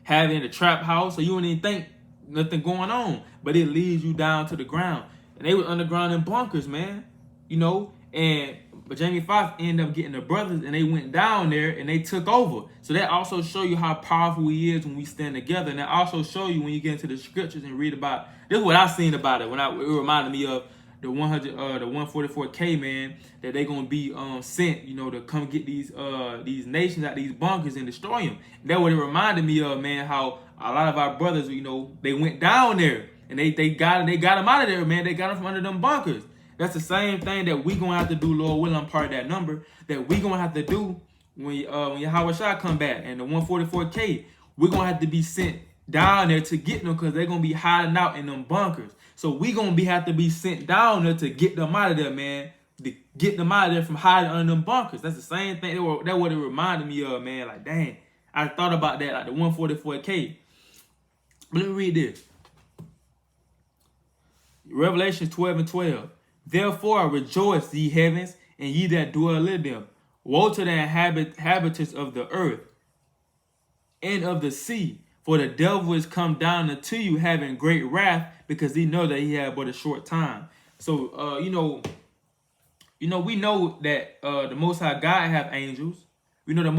have it in the trap house, so you don't even think nothing going on. But it leads you down to the ground. And they were underground in bunkers, man. But Jamie Foxx ended up getting the brothers, and they went down there and they took over. So that also show you how powerful he is when we stand together. And that also show you when you get into the scriptures and read about. This is what I seen about it. It reminded me of the 144K, man, that they gonna be sent, to come get these nations out these bunkers and destroy them. That what it reminded me of, man. How a lot of our brothers, they went down there and they got them out of there, man. They got them from under them bunkers. That's the same thing that we gonna have to do, Lord willing. I'm part of that number that we gonna have to do when Yahweh Shai come back, and the 144K, we're gonna have to be sent down there to get them, because they're gonna be hiding out in them bunkers. So we gonna have to be sent down there to get them out of there, man. To get them out of there from hiding under them bunkers. That's the same thing. That's what it reminded me of, man. Like, dang, I thought about that, like the 144K. But let me read this. Revelation 12:12. Therefore rejoice, ye heavens, and ye that dwell in them. Woe to the inhabitants of the earth and of the sea, for the devil is come down unto you, having great wrath, because he know that he had but a short time. So, we know that the Most High God have angels. We know the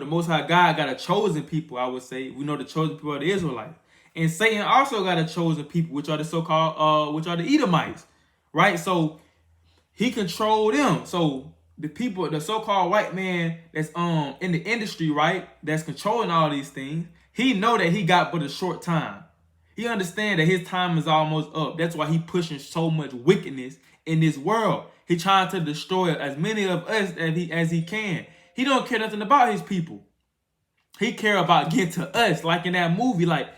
Most High God got a chosen people. I would say we know the chosen people are the Israelites. And Satan also got a chosen people, which are the so-called, which are the Edomites, right? So he controlled them. So the people, the so-called white man that's in the industry, right, that's controlling all these things, he know that he got but a short time. He understand that his time is almost up. That's why he pushing so much wickedness in this world. He trying to destroy as many of us as he can. He don't care nothing about his people. He care about getting to us, like in that movie, like.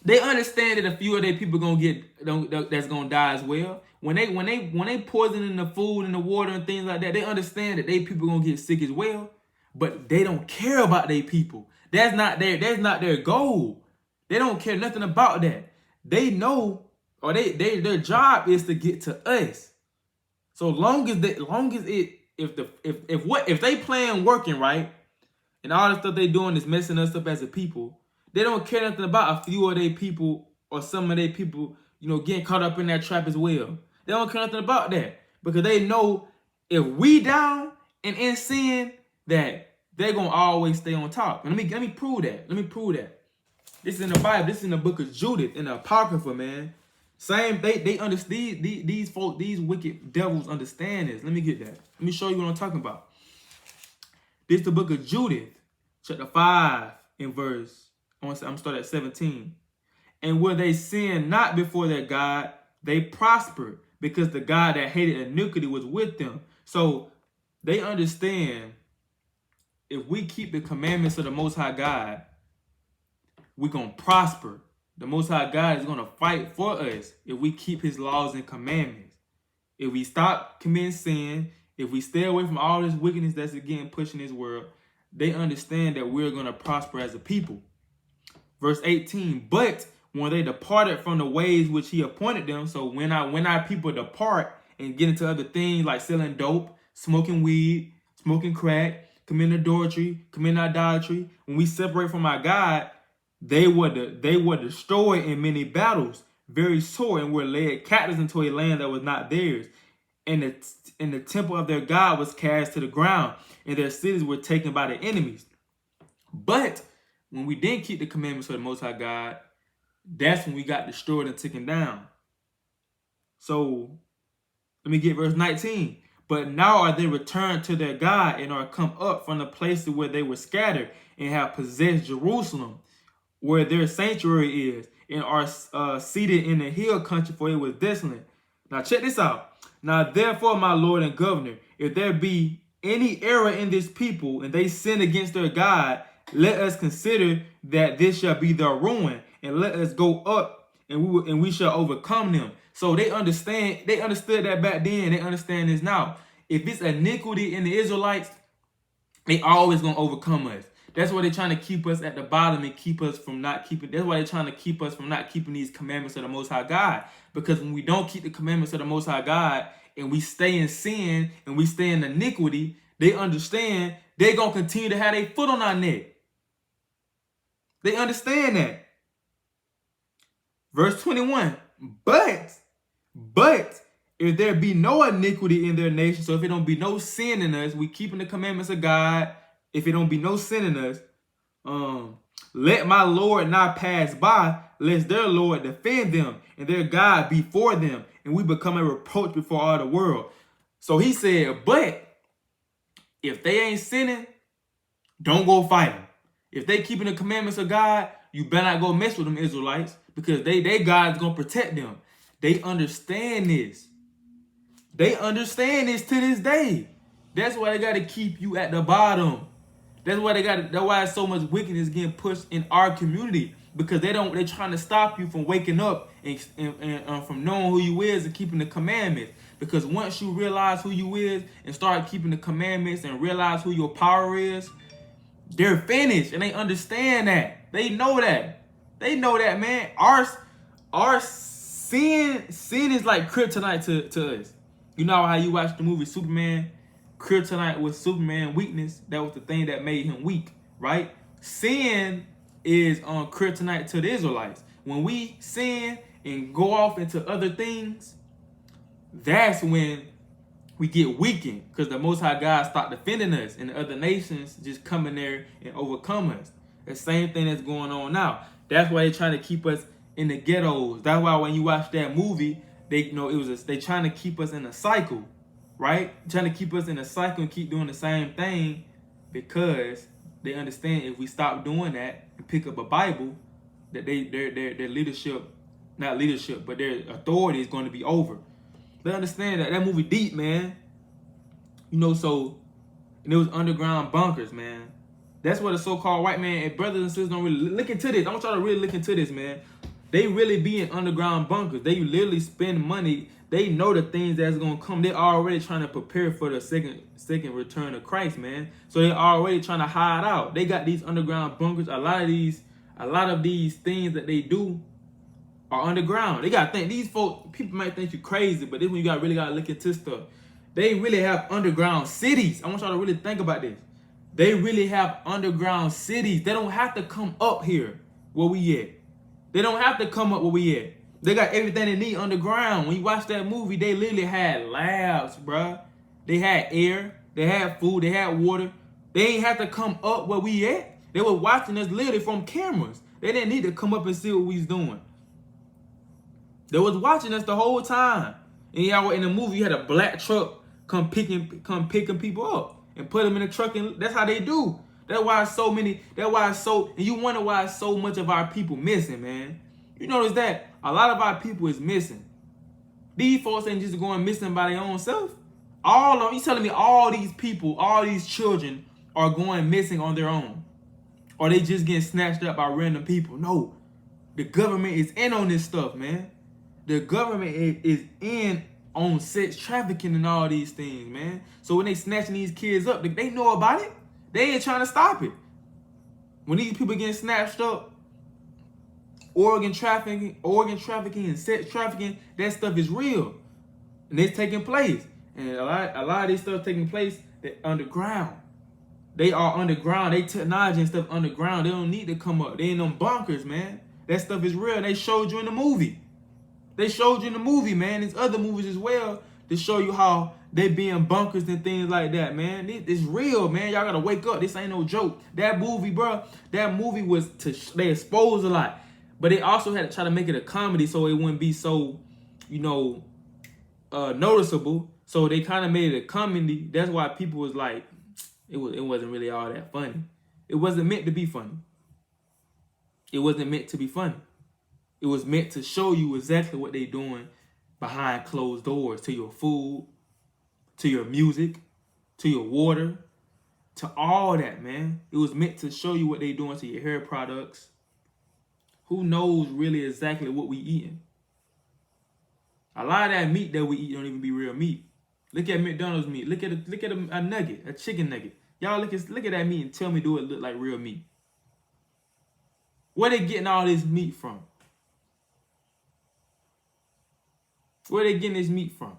They understand that a few of their people that's gonna die as well. When they poisoning the food and the water and things like that, they understand that they people gonna get sick as well. But they don't care about their people. That's not their goal. They don't care nothing about that. They know, or their job is to get to us. So if they plan working right, and all the stuff they doing is messing us up as a people. They don't care nothing about a few of their people or some of their people, getting caught up in that trap as well. They don't care nothing about that, because they know if we down and in sin, that they're gonna always stay on top. And let me prove that. This is in the Bible. This is in the book of Judith, in the Apocrypha, man. Same. They understand these folk, these wicked devils understand this. Let me get that. Let me show you what I'm talking about. This is the book of Judith, chapter 5, in verse. I'm starting at 17. And where they sinned not before their God, they prospered, because the God that hated iniquity was with them. So they understand, if we keep the commandments of the Most High God, we're going to prosper. The Most High God is going to fight for us if we keep his laws and commandments. If we stop committing sin if we stay away from all this wickedness that's again pushing this world, they understand that we're going to prosper as a people. Verse 18, but when they departed from the ways which he appointed them, so when our people depart and get into other things like selling dope, smoking weed, smoking crack, committing adultery, committing idolatry, when we separate from our God, they were destroyed in many battles, very sore, and were led captives into a land that was not theirs. And the temple of their God was cast to the ground, and their cities were taken by the enemies. But when we didn't keep the commandments of the Most High God, that's when we got destroyed and taken down. So let me get verse 19. But now are they returned to their God and are come up from the places where they were scattered and have possessed Jerusalem, where their sanctuary is, and are seated in the hill country, for it was desolate. Now check this out. Now therefore, my Lord and Governor, if there be any error in this people, and they sin against their God, let us consider that this shall be their ruin, and let us go up, and we shall overcome them. So they understood that back then. They understand this now. If it's iniquity in the Israelites, they always gonna overcome us. That's why they're trying to keep us at the bottom and keep us from not keeping. That's why they're trying to keep us from not keeping these commandments of the Most High God. Because when we don't keep the commandments of the Most High God and we stay in sin and we stay in iniquity, they understand they're gonna continue to have their foot on our neck. They understand that. Verse 21. But if there be no iniquity in their nation, so if it don't be no sin in us, we keeping the commandments of God. If it don't be no sin in us, let my Lord not pass by, lest their Lord defend them and their God before them, and we become a reproach before all the world. So he said, but if they ain't sinning, don't go fight them. If they keeping the commandments of God, you better not go mess with them Israelites, because they God's gonna protect them. They understand this. They understand this to this day. That's why they gotta keep you at the bottom. That's why that's why so much wickedness getting pushed in our community, because they're trying to stop you from waking up and from knowing who you is and keeping the commandments. Because once you realize who you is and start keeping the commandments and realize who your power is, they're finished, and they understand that. They know that. They know that, man. Our sin is like kryptonite to us. You know how you watch the movie Superman? Kryptonite was Superman's weakness. That was the thing that made him weak, right? Sin is on kryptonite to the Israelites. When we sin and go off into other things, that's when we get weakened, because the Most High God stopped defending us, and the other nations just come in there and overcome us. The same thing that's going on now. That's why they're trying to keep us in the ghettos. That's why when you watch that movie, they trying to keep us in a cycle, right? Trying to keep us in a cycle and keep doing the same thing, because they understand if we stop doing that and pick up a Bible, that their leadership, not leadership, but their authority is going to be over. They understand that movie deep, man. You know, so, and it was underground bunkers, man. That's what the so-called white man and brothers and sisters don't really look into this. I want y'all to really look into this, man. They really be in underground bunkers. They literally spend money. They know the things that's gonna come. They're already trying to prepare for the second return of Christ, man. So they're already trying to hide out. They got these underground bunkers. A lot of these things that they do are underground. They gotta think, these folks, people might think you crazy, but this when you really gotta look into stuff. They really have underground cities. I want y'all to really think about this. They really have underground cities. They don't have to come up here where we at. They don't have to come up where we at. They got everything they need underground. When you watch that movie, they literally had labs, bruh. They had air, they had food, they had water. They ain't have to come up where we at. They were watching us literally from cameras. They didn't need to come up and see what we was doing. They was watching us the whole time. And y'all in the movie, you had a black truck come picking people up and put them in the truck, and that's how they do. That's why and you wonder why so much of our people missing, man. You notice that a lot of our people is missing. These folks ain't just going missing by their own self. You telling me all these people, all these children are going missing on their own? Or they just getting snatched up by random people? No, the government is in on this stuff, man. The government is in on sex trafficking and all these things, man. So when they snatching these kids up, they know about it. They ain't trying to stop it. When these people getting snatched up, organ trafficking and sex trafficking, that stuff is real. And it's taking place. And a lot of this stuff taking place underground. They are underground. They technology and stuff underground. They don't need to come up. They ain't them bunkers, man. That stuff is real. They showed you in the movie. They showed you in the movie, man. There's other movies as well to show you how they be in bunkers and things like that, man. It's real, man. Y'all gotta wake up. This ain't no joke. That movie, bro, that movie was they exposed a lot. But they also had to try to make it a comedy so it wouldn't be so, noticeable. So they kind of made it a comedy. That's why people was like, it wasn't really all that funny. It wasn't meant to be funny. It wasn't meant to be funny. It was meant to show you exactly what they doing behind closed doors, to your food, to your music, to your water, to all that, man. It was meant to show you what they doing to your hair products. Who knows really exactly what we eating? A lot of that meat that we eat don't even be real meat. Look at McDonald's meat. Look at a nugget, a chicken nugget. Y'all look at that meat and tell me, do it look like real meat? Where they getting all this meat from? Where they getting this meat from?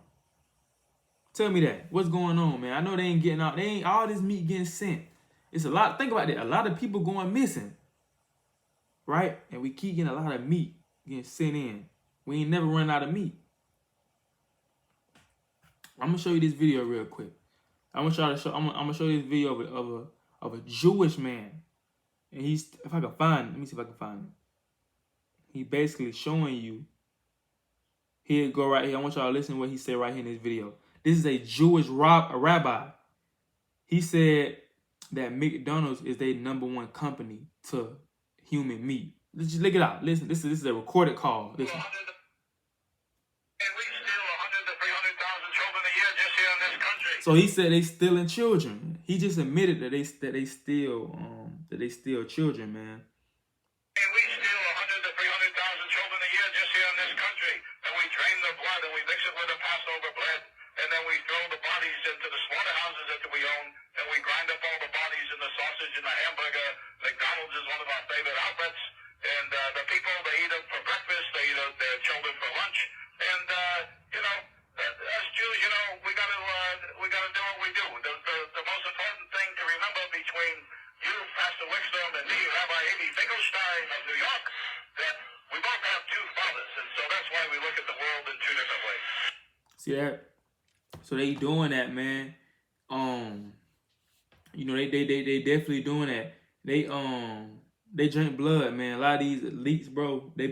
Tell me that. What's going on, man? I know they ain't all this meat getting sent. It's a lot. Think about that. A lot of people going missing. Right? And we keep getting a lot of meat getting sent in. We ain't never run out of meat. I'm gonna show you this video real quick. I'm gonna show you this video of a Jewish man. And if I can find it, let me see if I can find it. He basically showing you. Here go right here. I want y'all to listen to what he said right here in this video. This is a Jewish rabbi. He said that McDonald's is their #1 company to human meat. Let's just look it out. Listen, this is a recorded call. Listen. So he said they stealing children. He just admitted that they steal children, man. And we steal 100 to 300,000 children a year just here in this country, and we drain the blood and we mix it with the Passover blood, and then we throw the bodies into the slaughterhouses that we own, and we grind up all the bodies in the sausage and the hamburger. McDonald's is one of our favorite outlets, and the people, they eat it for breakfast, they eat their children for lunch, and as Jews, we gotta do what we do. The most important thing to remember between you, Pastor Wickstrom, and me, Rabbi Amy Finkelstein of New York, that we both have two fathers, and so that's why we look at the world in two different ways. See that? So they doing that, man. They definitely doing that. They drink blood, man. A lot of these elites, bro, they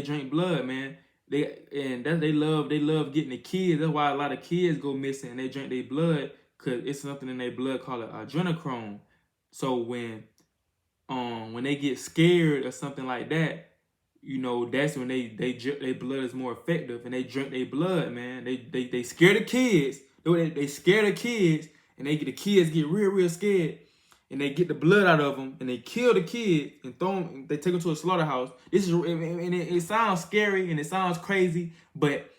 drink blood, man. They love getting the kids. That's why a lot of kids go missing and they drink their blood, because it's something in their blood called adrenochrome. So when they get scared or something like that, that's when their blood is more effective, and they drink their blood, man. They scare the kids. They scare the kids, and the kids get real scared, and they get the blood out of them, and they kill the kids and throw them. They take them to a slaughterhouse. It sounds scary and it sounds crazy, but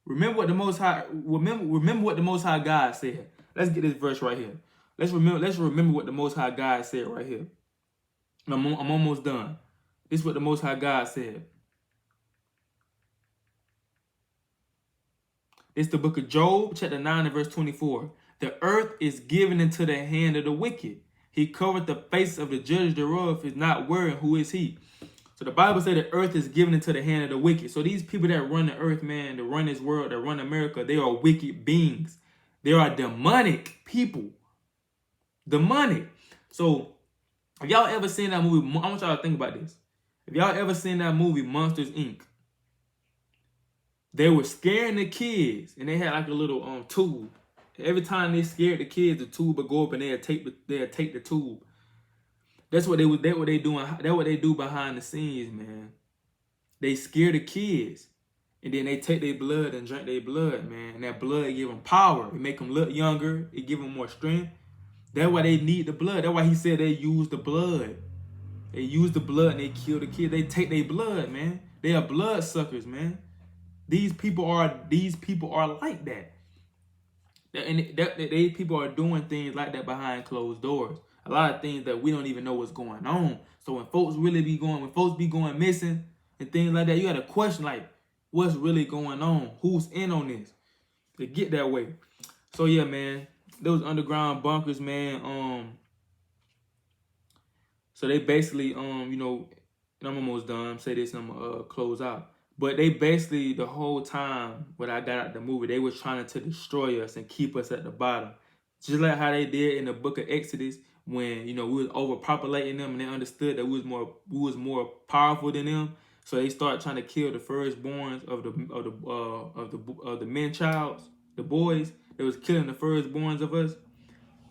remember what the Most High God said. Let's get this verse right here. Let's remember what the Most High God said right here. I'm almost done. This is what the Most High God said. It's the book of Job, chapter 9 and verse 24. The earth is given into the hand of the wicked. He covered the face of the judge thereof, is not worrying who is he. So the Bible says the earth is given into the hand of the wicked. So these people that run the earth, man, that run this world, that run America, they are wicked beings. They are demonic people. Demonic. So if y'all ever seen that movie, I want y'all to think about this. If y'all ever seen that movie, Monsters, Inc., they were scaring the kids, and they had like a little tube. Every time they scared the kids, the tube would go up, and they'd take the tube. That's what they doing. That's what they do behind the scenes, man. They scare the kids, and then they take their blood and drink their blood, man. And that blood give them power. It make them look younger. It give them more strength. That's why they need the blood. That's why he said they use the blood. They use the blood and they kill the kids. They take their blood, man. They are blood suckers, man. These people are like that. And they people are doing things like that behind closed doors. A lot of things that we don't even know what's going on. So when folks be going missing and things like that, you got to question like, what's really going on? Who's in on this? To get that way. So yeah, man, those underground bunkers, man. So they basically, you know, and I'm almost done. Say this, and I'm gonna close out. But they basically the whole time when I got out the movie, they was trying to destroy us and keep us at the bottom, just like how they did in the Book of Exodus when you know we was overpopulating them and they understood that we was more powerful than them. So they started trying to kill the firstborns of the men childs, the boys. They was killing the firstborns of us.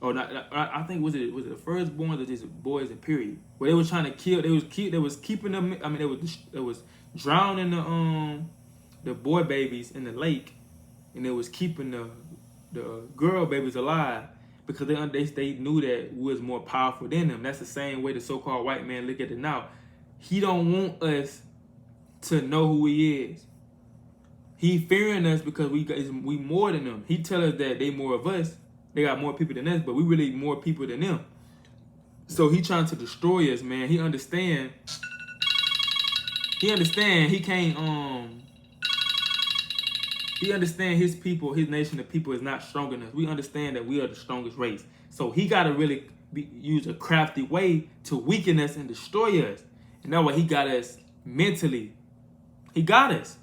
Or not, I think was it the firstborn or just boys in period? Where they was trying to kill, they was keeping them. I mean, they was drowning the boy babies in the lake, and they was keeping the girl babies alive because they knew that we was more powerful than them. That's the same way the so-called white man look at it now. He don't want us to know who he is. He fearing us because we more than them. He tell us that they more of us. They got more people than us, but we really more people than them. So he trying to destroy us, man. He understand. He can't. He understand his people, his nation of people is not stronger than us. We understand that we are the strongest race. So he got to really use a crafty way to weaken us and destroy us. And that's why he got us mentally. He got us.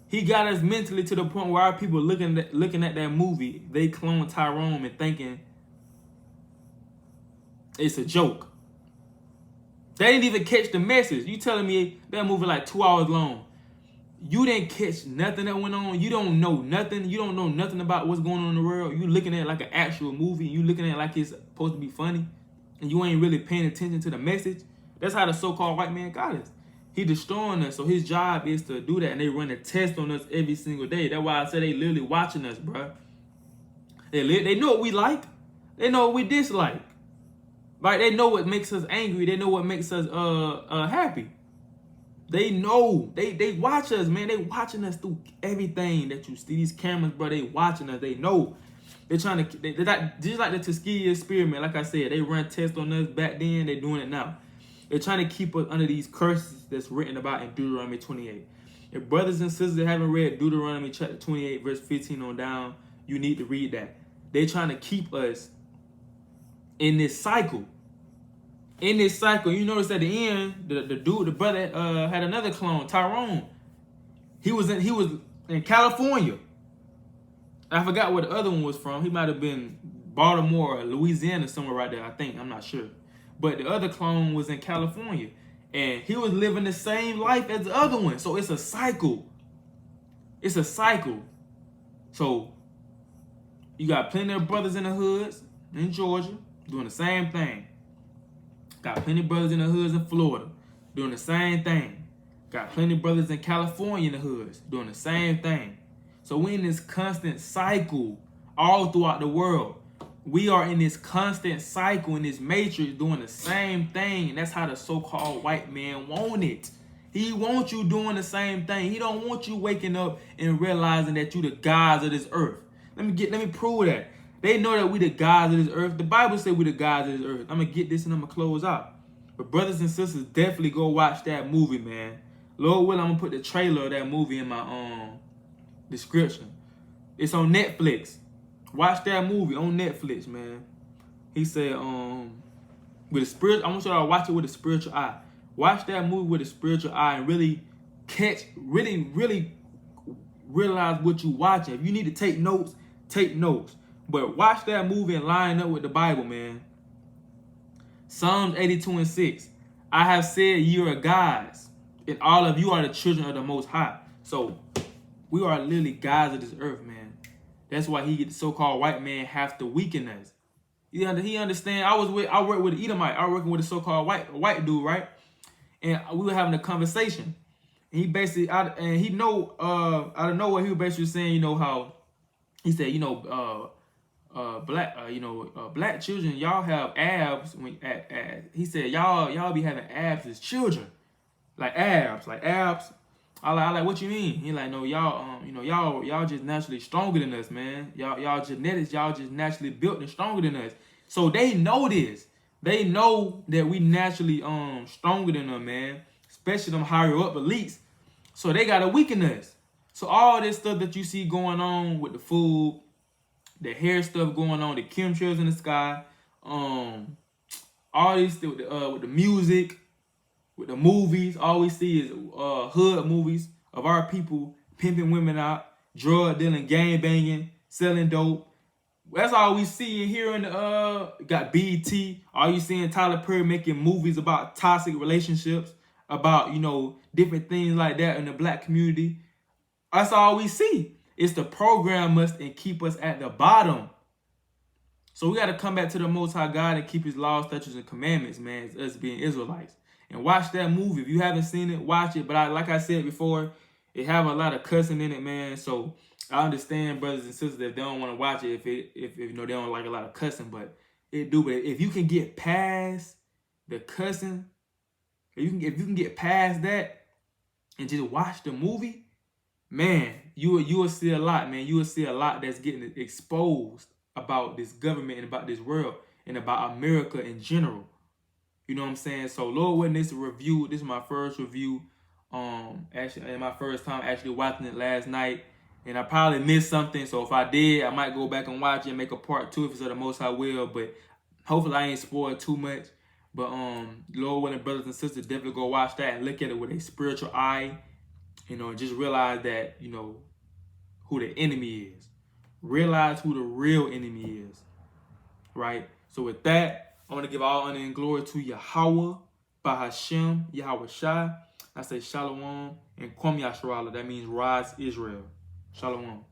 He got us mentally to the point where our people looking at that movie, they clone Tyrone and thinking it's a joke. They didn't even catch the message. You telling me that movie like 2 hours long. You didn't catch nothing that went on. You don't know nothing. You don't know nothing about what's going on in the world. You looking at it like an actual movie. You looking at it like it's supposed to be funny. And you ain't really paying attention to the message. That's how the so-called white man got us. He destroying us, so his job is to do that, and they run a test on us every single day. That's why I say they literally watching us, bro. They know what we like. They know what we dislike. Right? They know what makes us angry. They know what makes us happy. They know. They watch us, man. They watching us through everything that you see. These cameras, bro, they watching us. They know. They're trying to, just like the Tuskegee experiment, like I said, they run tests on us back then. They're doing it now. They're trying to keep us under these curses that's written about in Deuteronomy 28. If brothers and sisters haven't read Deuteronomy chapter 28, verse 15 on down, you need to read that. They're trying to keep us in this cycle. In this cycle, you notice at the end, the brother had another clone, Tyrone. He was in California. I forgot where the other one was from. He might have been Baltimore or Louisiana, somewhere right there, I think. I'm not sure. But the other clone was in California. And he was living the same life as the other one. So it's a cycle. It's a cycle. So you got plenty of brothers in the hoods in Georgia doing the same thing. Got plenty of brothers in the hoods in Florida doing the same thing. Got plenty of brothers in California in the hoods doing the same thing. So we're in this constant cycle all throughout the world. We are in this constant cycle in this matrix doing the same thing. And that's how the so-called white man want it. He wants you doing the same thing. He don't want you waking up and realizing that you the gods of this earth. Let me prove that. They know that we the gods of this earth. The Bible said we the gods of this earth. I'm going to get this and I'm going to close out. But brothers and sisters, definitely go watch that movie, man. Lord willing, I'm going to put the trailer of that movie in my description. It's on Netflix. Watch that movie on Netflix, man. He said, with a spirit, I want y'all to watch it with a spiritual eye. Watch that movie with a spiritual eye and really really realize what you're watching. If you need to take notes, take notes. But watch that movie and line up with the Bible, man. Psalms 82:6. I have said you are gods, and all of you are the children of the Most High. So we are literally gods of this earth, man. That's why the so-called white man have to weaken us. He understand. I worked with an Edomite. I was working with a so-called white dude, right? And we were having a conversation. And he basically out of nowhere he was basically saying, you know how he said, black children, y'all have abs he said y'all be having abs as children, like abs. I like, what you mean? He like, no, y'all, y'all just naturally stronger than us, man. Y'all genetics, y'all just naturally built and stronger than us. So they know this. They know that we naturally stronger than them, man. Especially them higher up elites. So they gotta weaken us. So all this stuff that you see going on with the food, the hair stuff going on, the chemtrails in the sky, all these with the music, with the movies, all we see is hood movies of our people pimping women out, drug dealing, gang banging, selling dope. That's all we see and hear in the got BET. All you seeing Tyler Perry making movies about toxic relationships, about different things like that in the black community. That's all we see. It's to program us and keep us at the bottom. So we got to come back to the Most High God and keep His laws, statutes, and commandments, man. It's us being Israelites. And watch that movie. If you haven't seen it, watch it. But like I said before, it have a lot of cussing in it, man. So I understand brothers and sisters if they don't want to watch it, if they don't like a lot of cussing, but it do. But if you can get past the cussing, if you can get past that and just watch the movie, man, you will see a lot, man. You will see a lot that's getting exposed about this government and about this world and about America in general. You know what I'm saying? So Lord willing, this review. This is my first review. Actually, and my first time actually watching it last night, and I probably missed something. So if I did, I might go back and watch it and make a part 2 if it's of the most I will. But hopefully I ain't spoiled too much. But Lord willing, brothers and sisters, definitely go watch that and look at it with a spiritual eye. Just realize that who the enemy is. Realize who the real enemy is. Right? So with that, I want to give all honor and glory to Yahweh, Bahashem, Yahweh Shai. I say Shalom and Kwam Yasharallah. That means rise Israel. Shalom.